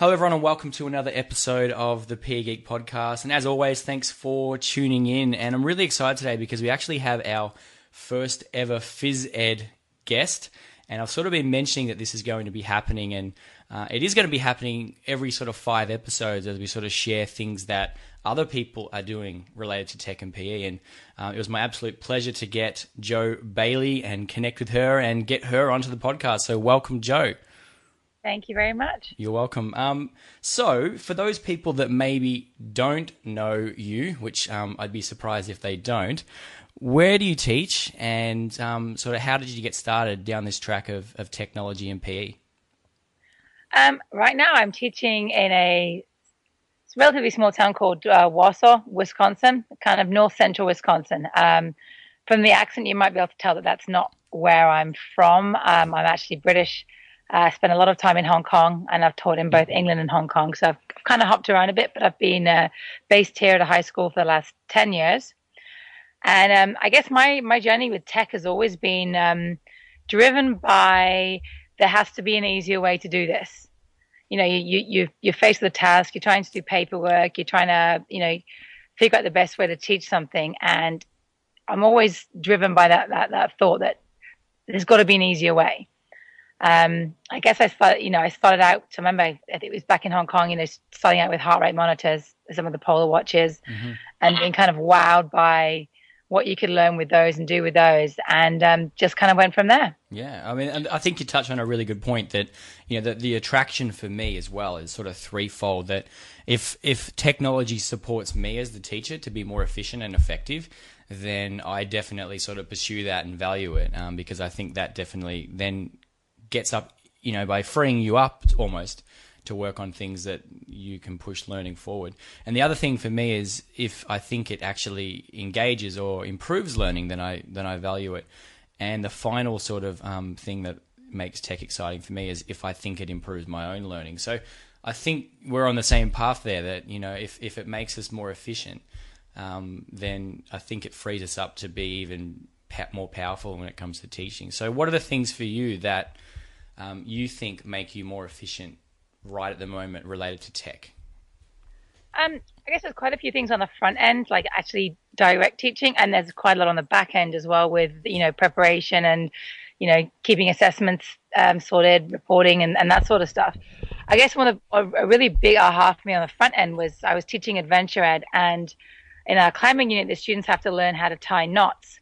Hello, everyone, and welcome to another episode of the PE Geek Podcast. And as always, thanks for tuning in. And I'm really excited today because we actually have our first ever Phys Ed guest. And I've sort of been mentioning that this is going to be happening, and it is going to be happening every sort of 5 episodes as we sort of share things that other people are doing related to tech and PE. And it was my absolute pleasure to get Jo Bailey and connect with her and get her onto the podcast. So welcome, Jo. Thank you very much. You're welcome. So for those people that maybe don't know you, which I'd be surprised if they don't, where do you teach, and sort of how did you get started down this track of technology and PE? Right now I'm teaching in a relatively small town called Wausau, Wisconsin, kind of north central Wisconsin. From the accent, you might be able to tell that that's not where I'm from. I'm actually British. I spent a lot of time in Hong Kong, and I've taught in both England and Hong Kong. So I've kind of hopped around a bit, but I've been based here at a high school for the last 10 years. And I guess my journey with tech has always been driven by there has to be an easier way to do this. You know, you're faced with a task, you're trying to do paperwork, you're trying to, figure out the best way to teach something. And I'm always driven by that thought that there's got to be an easier way. I guess I started out, to remember, I think it was back in Hong Kong, starting out with heart rate monitors, some of the Polar watches, and being kind of wowed by what you could learn with those and do with those, and just kind of went from there. Yeah, I mean, and I think you touched on a really good point that, that the attraction for me as well is sort of threefold, that if technology supports me as the teacher to be more efficient and effective, then I definitely sort of pursue that and value it, because I think that definitely then gets up, by freeing you up almost to work on things that you can push learning forward. And the other thing for me is if I think it actually engages or improves learning, then I value it. And the final sort of thing that makes tech exciting for me is if I think it improves my own learning. So I think we're on the same path there, that, if it makes us more efficient, then I think it frees us up to be even more powerful when it comes to teaching. So what are the things for you that you think make you more efficient right at the moment related to tech? I guess there's quite a few things on the front end, like actually direct teaching, and there's quite a lot on the back end as well with, preparation and, keeping assessments sorted, reporting, and that sort of stuff. I guess a really big aha for me on the front end was I was teaching adventure ed, and in our climbing unit, the students have to learn how to tie knots.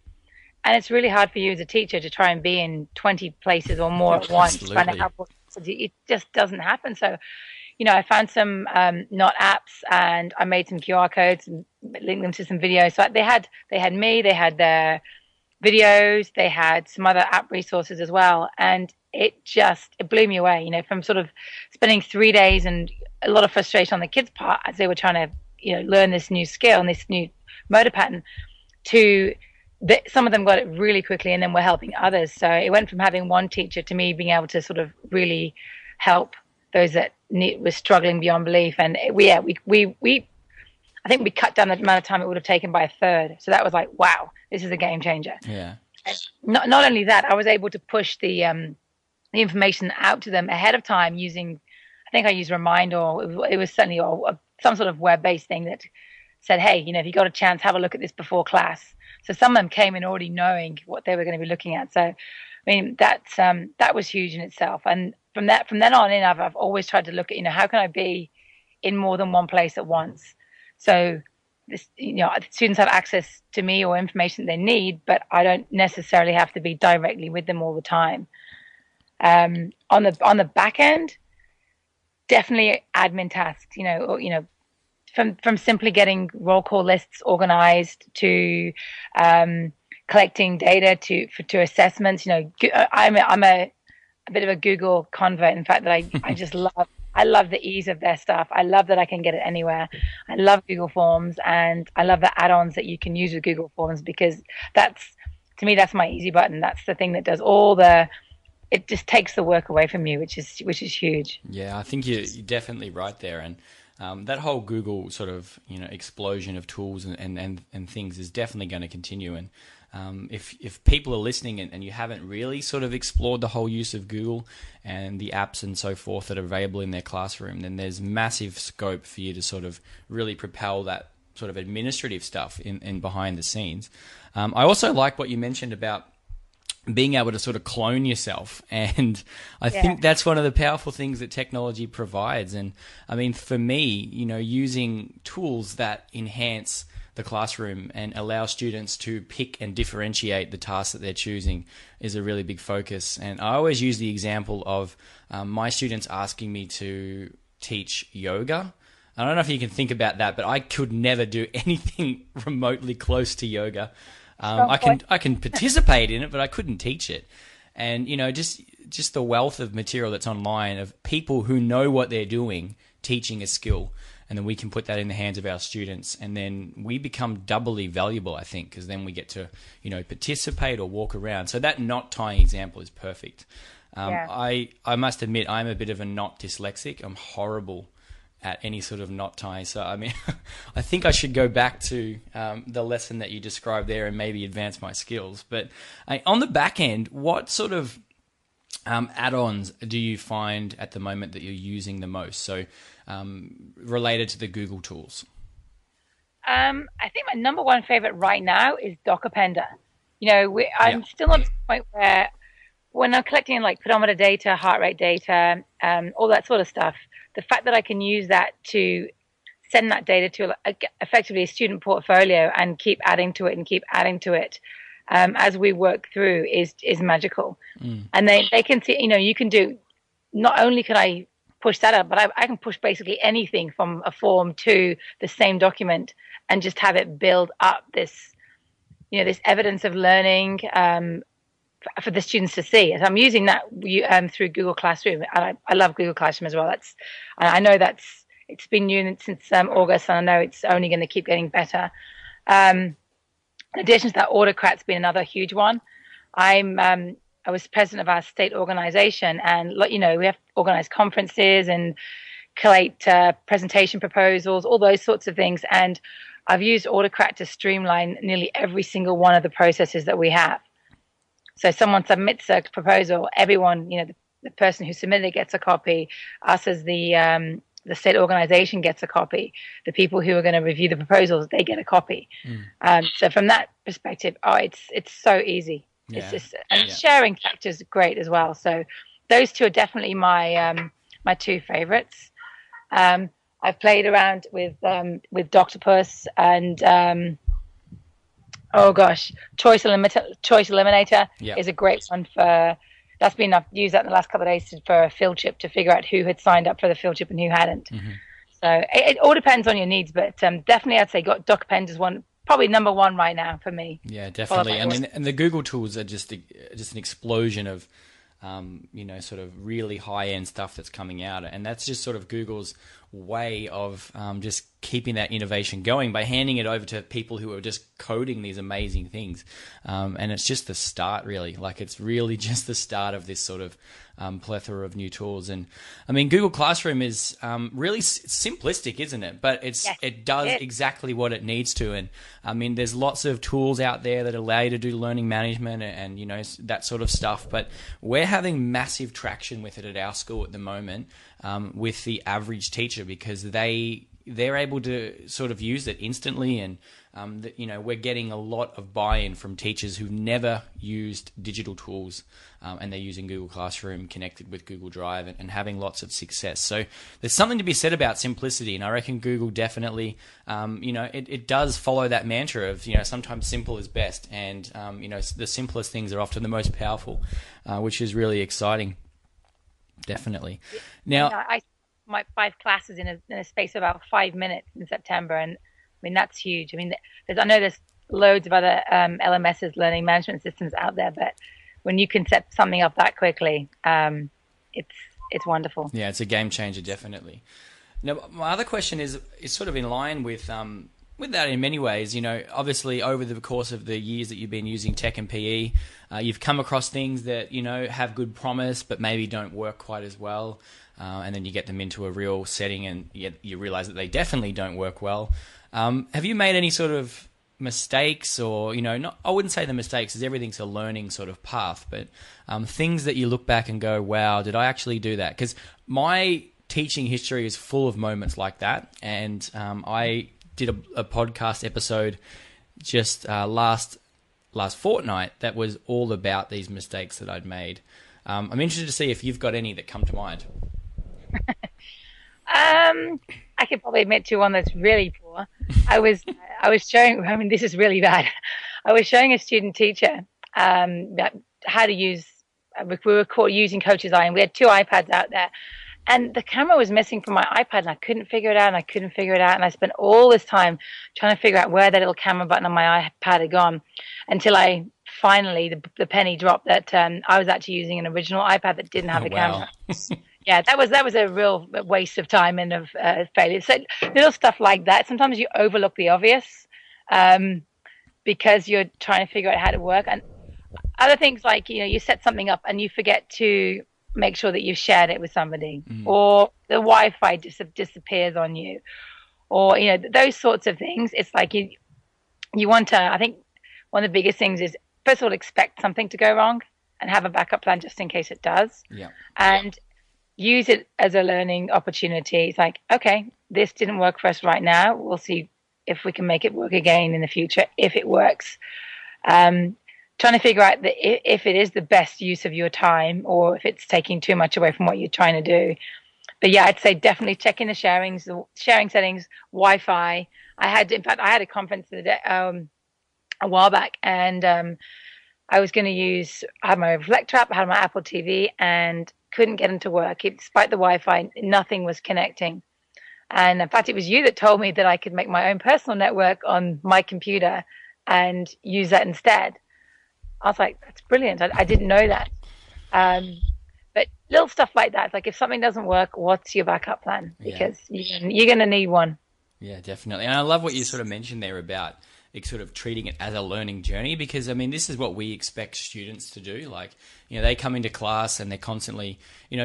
And it's really hard for you as a teacher to try and be in 20 places or more at once. Trying to help. It just doesn't happen. So, I found some knot apps, and I made some QR codes and linked them to some videos. So they had me, they had their videos, they had some other app resources as well. And it blew me away, from sort of spending 3 days and a lot of frustration on the kids' part as they were trying to, learn this new skill and this new motor pattern, to some of them got it really quickly, and then we're helping others. So it went from having one teacher to me being able to sort of really help those that were struggling beyond belief. And I think we cut down the amount of time it would have taken by a third. So that was like, wow, this is a game changer. Yeah. Not only that, I was able to push the information out to them ahead of time using, I think I used Remind, or it was certainly some sort of web-based thing that said, hey, if you got a chance, have a look at this before class. So some of them came in already knowing what they were going to be looking at. So, I mean, that was huge in itself. And from then on in, I've always tried to look at, how can I be in more than one place at once? So, students have access to me or information they need, but I don't necessarily have to be directly with them all the time. On the back end, definitely admin tasks. From simply getting roll call lists organized to collecting data to assessments. I'm a bit of a Google convert. In fact, that I just love. I love the ease of their stuff. I love that I can get it anywhere. I love Google Forms, and I love the add-ons that you can use with Google Forms, because to me that's my easy button. That's the thing that does it just takes the work away from you, which is huge. Yeah, I think you're definitely right there. And that whole Google sort of explosion of tools and things is definitely going to continue. And if people are listening and you haven't really sort of explored the whole use of Google and the apps and so forth that are available in their classroom, then there's massive scope for you to sort of really propel that sort of administrative stuff in behind the scenes. I also like what you mentioned about being able to sort of clone yourself. And I think that's one of the powerful things that technology provides. And I mean, for me, using tools that enhance the classroom and allow students to pick and differentiate the tasks that they're choosing is a really big focus. And I always use the example of my students asking me to teach yoga. I don't know if you can think about that, but I could never do anything remotely close to yoga. I can participate in it, but I couldn't teach it. And just the wealth of material that's online of people who know what they're doing, teaching a skill, and then we can put that in the hands of our students, and then we become doubly valuable, I think, because then we get to participate or walk around. So that knot tying example is perfect. I must admit I'm a bit of a knot dyslexic. I'm horrible at any sort of knot tying. So, I mean, I think I should go back to the lesson that you described there and maybe advance my skills. But on the back end, what sort of add-ons do you find at the moment that you're using the most? So, related to the Google tools. I think my number one favorite right now is Dockerpender. I'm still at the point where when I'm collecting like pedometer data, heart rate data, all that sort of stuff, the fact that I can use that to send that data to effectively a student portfolio and keep adding to it as we work through is magical. And they can see, you can do, not only can I push that up, but I can push basically anything from a form to the same document and just have it build up this evidence of learning for the students to see. So I'm using that through Google Classroom, and I love Google Classroom as well. I know it's been new since August, and I know it's only going to keep getting better. In addition to that, Autocrat's been another huge one. I was president of our state organization, and we have to organize conferences and collate presentation proposals, all those sorts of things. And I've used Autocrat to streamline nearly every single one of the processes that we have. So someone submits a proposal, everyone, the person who submitted it gets a copy. Us as the state organization gets a copy. The people who are going to review the proposals, they get a copy. So from that perspective, it's so easy. Yeah. Sharing factors are great as well. So those two are definitely my two favorites. I've played around with Doctopus and Choice Eliminator is a great one for. That's been, I've used that in the last couple of days for a field trip to figure out who had signed up for the field trip and who hadn't. So it all depends on your needs, but definitely I'd say Dockerpender is probably number one right now for me. Yeah, definitely. And the Google tools are just an explosion of sort of really high-end stuff that's coming out. And that's just sort of Google's way of just keeping that innovation going by handing it over to people who are just coding these amazing things. And it's just the start, really. Like, it's really just the start of this sort of plethora of new tools. And I mean, Google Classroom is really simplistic, isn't it? But it does exactly what it needs to. And I mean, there's lots of tools out there that allow you to do learning management and that sort of stuff. But we're having massive traction with it at our school at the moment with the average teacher, because they're able to sort of use it instantly, and we're getting a lot of buy-in from teachers who've never used digital tools, and they're using Google Classroom connected with Google Drive and having lots of success. So there's something to be said about simplicity, and I reckon Google definitely, it does follow that mantra of sometimes simple is best, and the simplest things are often the most powerful, which is really exciting. Definitely. Now, I my 5 classes in a space of about 5 minutes in September, and I mean that's huge. I mean, I know there's loads of other LMSs, learning management systems out there, but when you can set something up that quickly, it's wonderful. Yeah, it's a game changer, definitely. Now, my other question is sort of in line with that in many ways. Obviously over the course of the years that you've been using tech and PE, you've come across things that have good promise but maybe don't work quite as well. And then you get them into a real setting and you realize that they definitely don't work well. Have you made any sort of mistakes, or not, I wouldn't say the mistakes, because everything's a learning sort of path, but things that you look back and go, wow, did I actually do that? Because my teaching history is full of moments like that, and I did a podcast episode just last fortnight that was all about these mistakes that I'd made. I'm interested to see if you've got any that come to mind. I could probably admit to one that's really poor. I was showing, I mean, this is really bad. I was showing a student teacher how to use, we were using Coach's Eye, and we had 2 iPads out there. And the camera was missing from my iPad, and I couldn't figure it out, and I spent all this time trying to figure out where that little camera button on my iPad had gone, until I finally, the penny dropped that I was actually using an original iPad that didn't have a camera. Yeah, that was a real waste of time and of failure. So little stuff like that. Sometimes you overlook the obvious because you're trying to figure out how to work. And other things like, you set something up and you forget to make sure that you've shared it with somebody, or the Wi-Fi disappears on you, or, those sorts of things. It's like you want to, I think one of the biggest things is, first of all, expect something to go wrong and have a backup plan just in case it does. Yeah. And use it as a learning opportunity. It's like, okay, this didn't work for us right now. We'll see if we can make it work again in the future, if it works. Trying to figure out if it is the best use of your time, or if it's taking too much away from what you're trying to do. But yeah, I'd say definitely checking the sharing settings, Wi-Fi. I had a conference a while back, and I was going to I had my Reflector app, I had my Apple TV, and couldn't get them to work. Despite the Wi-Fi, nothing was connecting. And in fact, it was you that told me that I could make my own personal network on my computer and use that instead. I was like, that's brilliant. I didn't know that. But little stuff like that, like if something doesn't work, what's your backup plan? Because you're going to need one. Yeah, definitely. And I love what you sort of mentioned there about sort of treating it as a learning journey, because I mean, this is what we expect students to do. Like, they come into class and they're constantly,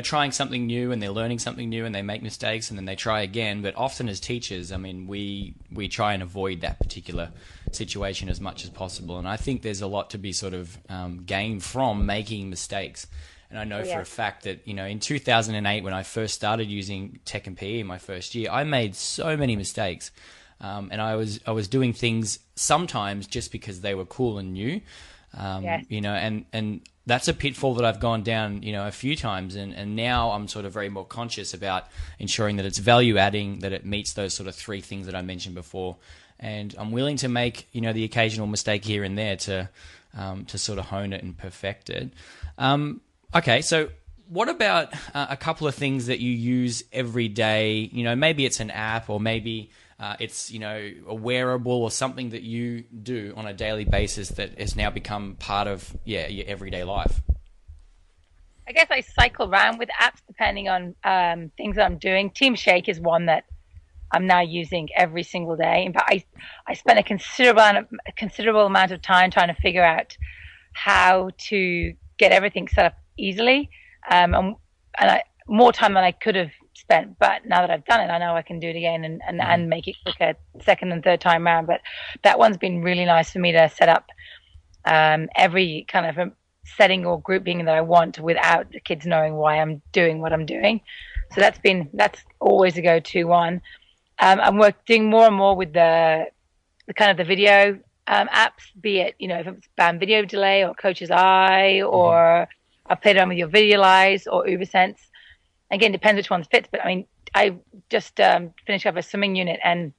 trying something new, and they're learning something new, and they make mistakes and then they try again. But often as teachers, I mean, we try and avoid that particular situation as much as possible. And I think there's a lot to be sort of gained from making mistakes. And I know for a fact that, in 2008, when I first started using tech and PE in my first year, I made so many mistakes. And I was doing things sometimes just because they were cool and new, and that's a pitfall that I've gone down, a few times. And now I'm sort of very more conscious about ensuring that it's value adding, that it meets those sort of 3 things that I mentioned before. And I'm willing to make, the occasional mistake here and there to sort of hone it and perfect it. Okay. So what about a couple of things that you use every day? Maybe it's an app, or maybe it's, a wearable, or something that you do on a daily basis that has now become part of, your everyday life. I guess I cycle around with apps depending on things that I'm doing. Team Shake is one that I'm now using every single day. In fact, I spent a considerable amount of time trying to figure out how to get everything set up easily, and more time than I could have spent. But now that I've done it, I know I can do it again and make it quicker second and third time around. But that one's been really nice for me to set up every kind of setting or grouping that I want without the kids knowing why I'm doing what I'm doing. So that's always a go-to one. I'm doing more and more with the kind of the video apps, be it, if it's Bam Video Delay or Coach's Eye, or I played around with your Visualize or UberSense. Again, depends which one fits. But I mean, I just finished up a swimming unit, and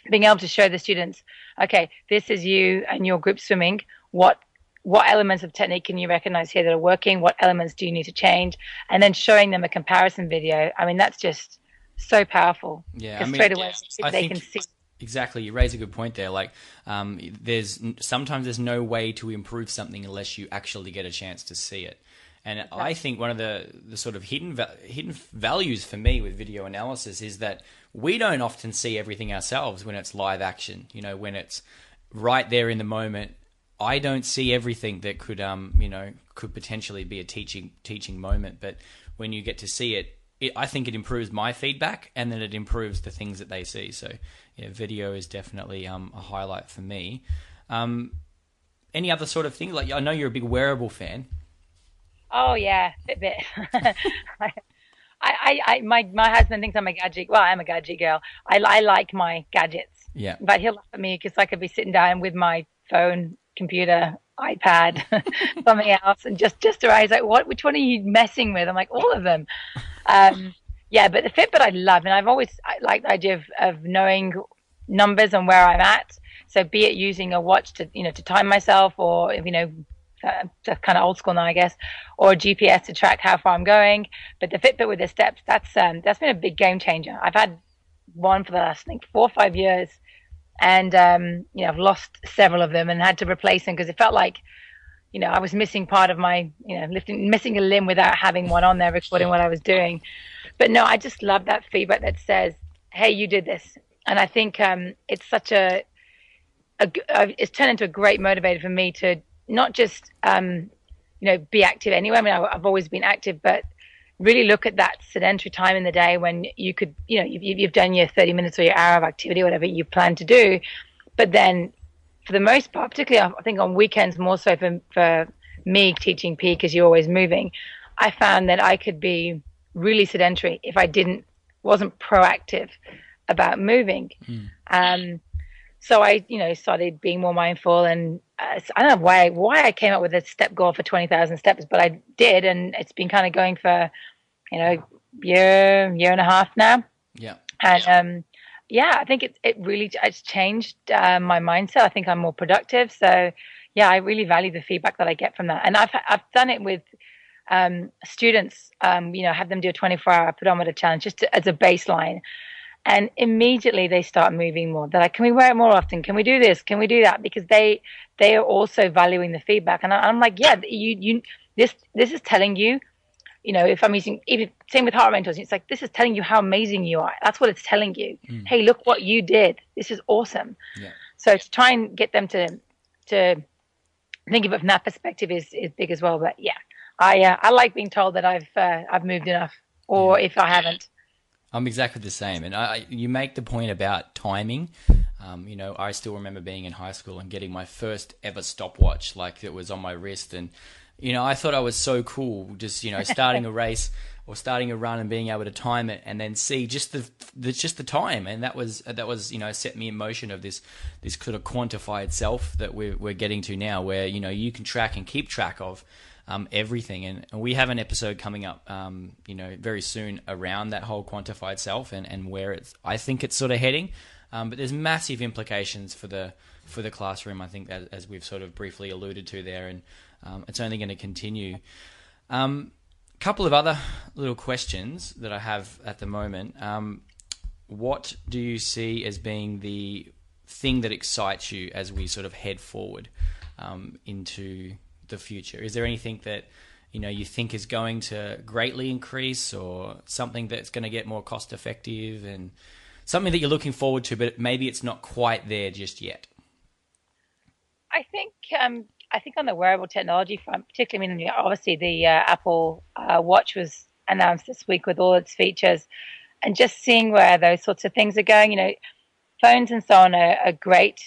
being able to show the students, okay, this is you and your group swimming. What elements of technique can you recognize here that are working? What elements do you need to change? And then showing them a comparison video. I mean, that's just so powerful. Yeah, because straight away they can see. Exactly, you raise a good point there. Like, sometimes there's no way to improve something unless you actually get a chance to see it. And I think one of the sort of hidden values for me with video analysis is that we don't often see everything ourselves when it's live action. When it's right there in the moment, I don't see everything that could potentially be a teaching moment. But when you get to see it I think it improves my feedback, and then it improves the things that they see. So yeah, video is definitely a highlight for me. Any other sort of thing? Like, I know you're a big wearable fan. Oh yeah, Fitbit. My husband thinks I'm a gadget. Well, I'm a gadget girl. I like my gadgets. Yeah. But he'll laugh at me because I could be sitting down with my phone, computer, iPad, something else, and just around. He's like, "What? Which one are you messing with?" I'm like, "All of them." Yeah, but the Fitbit I love, and I like the idea of knowing numbers and where I'm at. So be it using a watch to to time myself, or just kind of old school now, I guess, or a GPS to track how far I'm going. But the Fitbit with the steps, that's been a big game changer. I've had one for the last, I think, 4 or 5 years, and I've lost several of them and had to replace them because it felt like I was missing part of my missing a limb without having one on there recording what I was doing. But no, I just love that feedback that says, "Hey, you did this," and I think it's such it's turned into a great motivator for me to not just be active anyway. I mean, I've always been active, but really look at that sedentary time in the day when you could, you've done your 30 minutes or your hour of activity, whatever you plan to do. But then for the most part, particularly I think on weekends more so for me teaching PE, because you're always moving, I found that I could be really sedentary if I wasn't proactive about moving. So I, started being more mindful, and I don't know why I came up with a step goal for 20,000 steps, but I did, and it's been kind of going for, year and a half now. Yeah. And I think it's changed my mindset. I think I'm more productive. So yeah, I really value the feedback that I get from that, and I've done it with students. Have them do a 24-hour pedometer challenge just as a baseline. And immediately they start moving more. They're like, "Can we wear it more often? Can we do this? Can we do that?" Because they are also valuing the feedback. And I'm like, yeah, this is telling you, if I'm using, even same with heart mentors, it's like, this is telling you how amazing you are. That's what it's telling you. Hey, look what you did. This is awesome. Yeah. So to try and get them to think of it from that perspective is big as well. But yeah, I like being told that I've moved enough, or if I haven't. I'm exactly the same. And you make the point about timing. I still remember being in high school and getting my first ever stopwatch, like it was on my wrist. And, I thought I was so cool, just, starting a race or starting a run and being able to time it and then see just the time. And that was, set me in motion of this sort of quantified self that we're getting to now, where, you can track and keep track of everything, and we have an episode coming up very soon around that whole quantified self and where I think it's sort of heading, but there's massive implications for the classroom, I think, as we've sort of briefly alluded to there, and it's only going to continue. Couple of other little questions that I have at the moment. What do you see as being the thing that excites you as we sort of head forward into the future? Is there anything that you think is going to greatly increase, or something that's going to get more cost effective, and something that you're looking forward to, but maybe it's not quite there just yet? I think on the wearable technology front, particularly, obviously the Apple Watch was announced this week with all its features, and just seeing where those sorts of things are going. Phones and so on are great,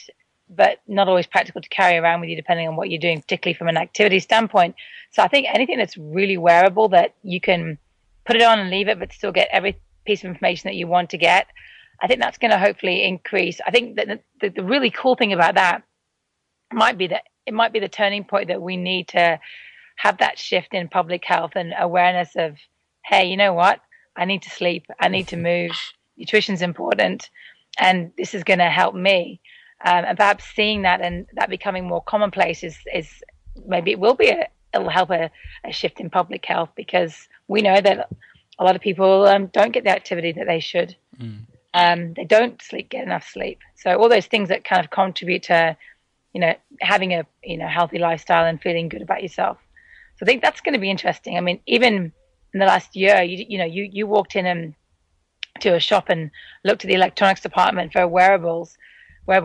but not always practical to carry around with you, depending on what you're doing, particularly from an activity standpoint. So I think anything that's really wearable, that you can put it on and leave it, but still get every piece of information that you want to get, I think that's going to hopefully increase. I think that the really cool thing about that might be that it might be the turning point that we need to have that shift in public health and awareness of, hey, you know what? I need to sleep. I need to move. Nutrition's important, and this is going to help me. And perhaps seeing that and that becoming more commonplace is maybe it'll help a shift in public health, because we know that a lot of people don't get the activity that they should. They don't get enough sleep. So all those things that kind of contribute to, having a healthy lifestyle and feeling good about yourself. So I think that's going to be interesting. I mean, even in the last year, you walked in to a shop and looked at the electronics department for wearable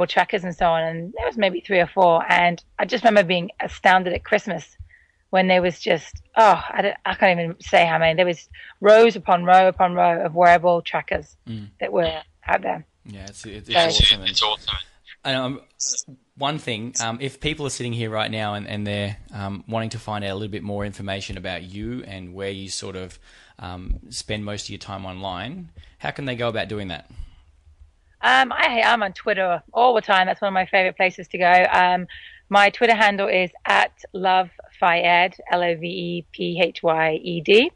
trackers and so on, and there was maybe 3 or 4, and I just remember being astounded at Christmas when there was just, I can't even say how many. There was rows upon row upon row of wearable trackers that were out there. Yeah, it's awesome. It's awesome. And one thing, if people are sitting here right now and they're wanting to find out a little bit more information about you and where you sort of spend most of your time online, how can they go about doing that? I'm on Twitter all the time. That's one of my favorite places to go. My Twitter handle is @lovephyed, LOVEPHYED.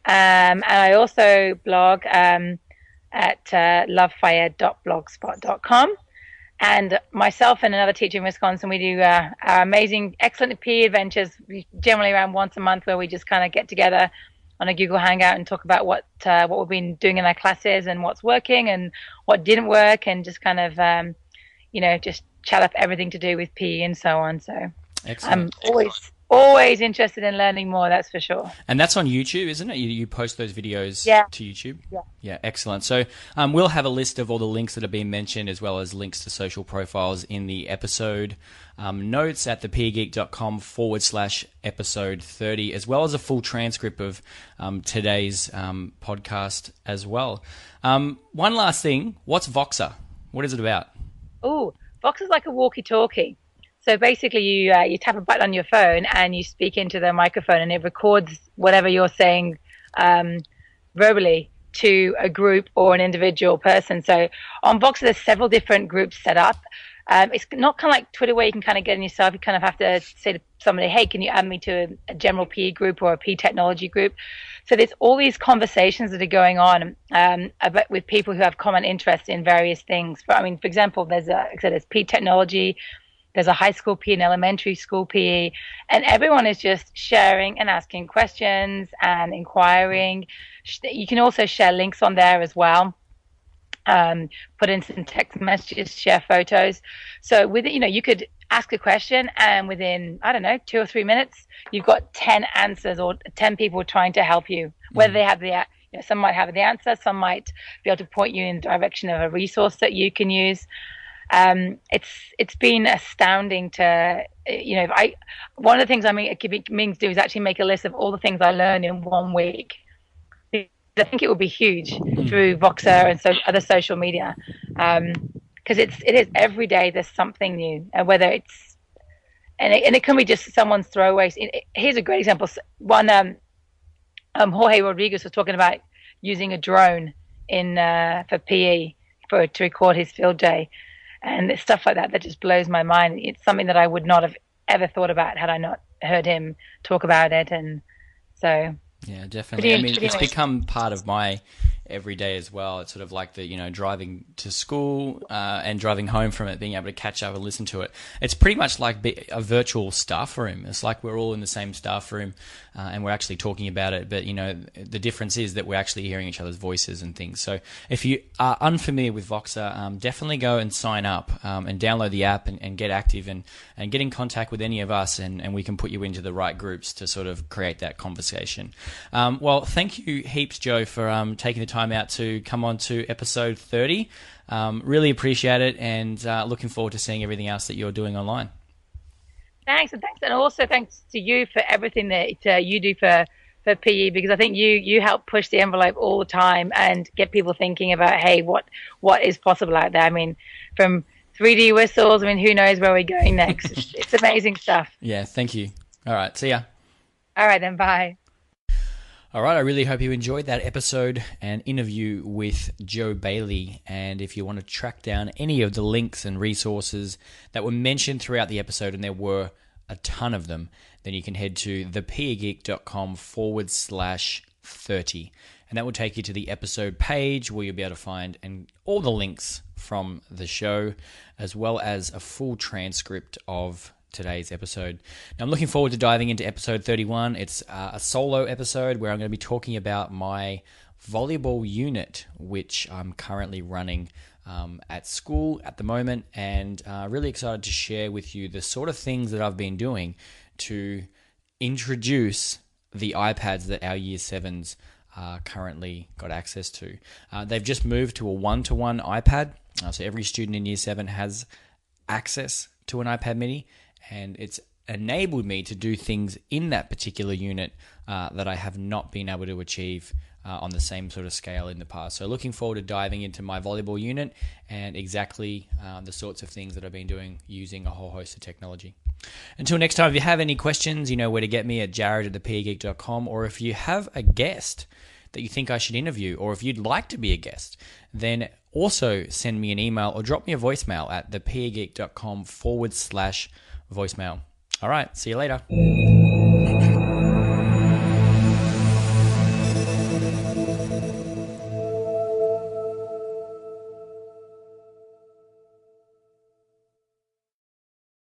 And I also blog at lovephyed.blogspot.com. And myself and another teacher in Wisconsin, we do our amazing, excellent PE adventures, generally around once a month, where we just kind of get together on a Google Hangout and talk about what we've been doing in our classes and what's working and what didn't work, and just kind of just chat up everything to do with PE and so on. So excellent. I'm always interested in learning more, that's for sure. And that's on YouTube, isn't it? You post those videos to YouTube? Yeah, excellent. So we'll have a list of all the links that have been mentioned, as well as links to social profiles in the episode notes at thepegeek.com/episode 30, as well as a full transcript of today's podcast as well. One last thing, what's Voxer? What is it about? Oh, Voxer's like a walkie-talkie. So basically, you tap a button on your phone and you speak into the microphone, and it records whatever you're saying verbally to a group or an individual person. So on Voxer, there's several different groups set up. It's not kind of like Twitter where you can kind of get in yourself. You kind of have to say to somebody, hey, can you add me to a general PE group or a PE technology group? So there's all these conversations that are going on with people who have common interests in various things. For example, there's PE technology, there's a high school PE and elementary school PE, and everyone is just sharing and asking questions and inquiring. You can also share links on there as well. Put in some text messages, share photos. So with it, you could ask a question, and within, 2 or 3 minutes, you've got 10 answers or 10 people trying to help you. Whether they have some might have the answer, some might be able to point you in the direction of a resource that you can use. It's been astounding to, one of the things it means to do is actually make a list of all the things I learned in 1 week. I think it would be huge through Voxer and other social media, because it is every day there's something new, and whether it's and it can be just someone's throwaways. Here's a great example. Jorge Rodriguez was talking about using a drone for PE to record his field day, and it's stuff like that just blows my mind. It's something that I would not have ever thought about had I not heard him talk about it, and so. Yeah, definitely. It's become part of my everyday as well. It's sort of like the, driving to school and driving home from it, being able to catch up and listen to it. It's pretty much like a virtual staff room. It's like we're all in the same staff room and we're actually talking about it. But, the difference is that we're actually hearing each other's voices and things. So if you are unfamiliar with Voxer, definitely go and sign up and download the app and get active and get in contact with any of us, and we can put you into the right groups to sort of create that conversation. Well, thank you heaps, Joe, for taking the time out to come on to episode 30. Really appreciate it, and looking forward to seeing everything else that you're doing online. Thanks, and also thanks to you for everything that you do for PE, because I think you help push the envelope all the time and get people thinking about, hey, what is possible out there. From 3D whistles, who knows where we're going next. It's amazing stuff. Yeah, thank you. All right, see ya. All right, then, bye. All right, I really hope you enjoyed that episode and interview with Joe Bailey. And if you want to track down any of the links and resources that were mentioned throughout the episode, and there were a ton of them, then you can head to thepegeek.com/30. And that will take you to the episode page where you'll be able to find all the links from the show, as well as a full transcript of today's episode. Now, I'm looking forward to diving into episode 31. It's a solo episode where I'm going to be talking about my volleyball unit, which I'm currently running at school at the moment, and really excited to share with you the sort of things that I've been doing to introduce the iPads that our Year 7s currently got access to. They've just moved to a one-to-one iPad, so every student in Year 7 has access to an iPad mini, and it's enabled me to do things in that particular unit that I have not been able to achieve on the same sort of scale in the past. So looking forward to diving into my volleyball unit and exactly the sorts of things that I've been doing using a whole host of technology. Until next time, if you have any questions, you know where to get me at jared@thepegeek.com, or if you have a guest that you think I should interview, or if you'd like to be a guest, then also send me an email or drop me a voicemail at thepegeek.com/voicemail. All right, see you later.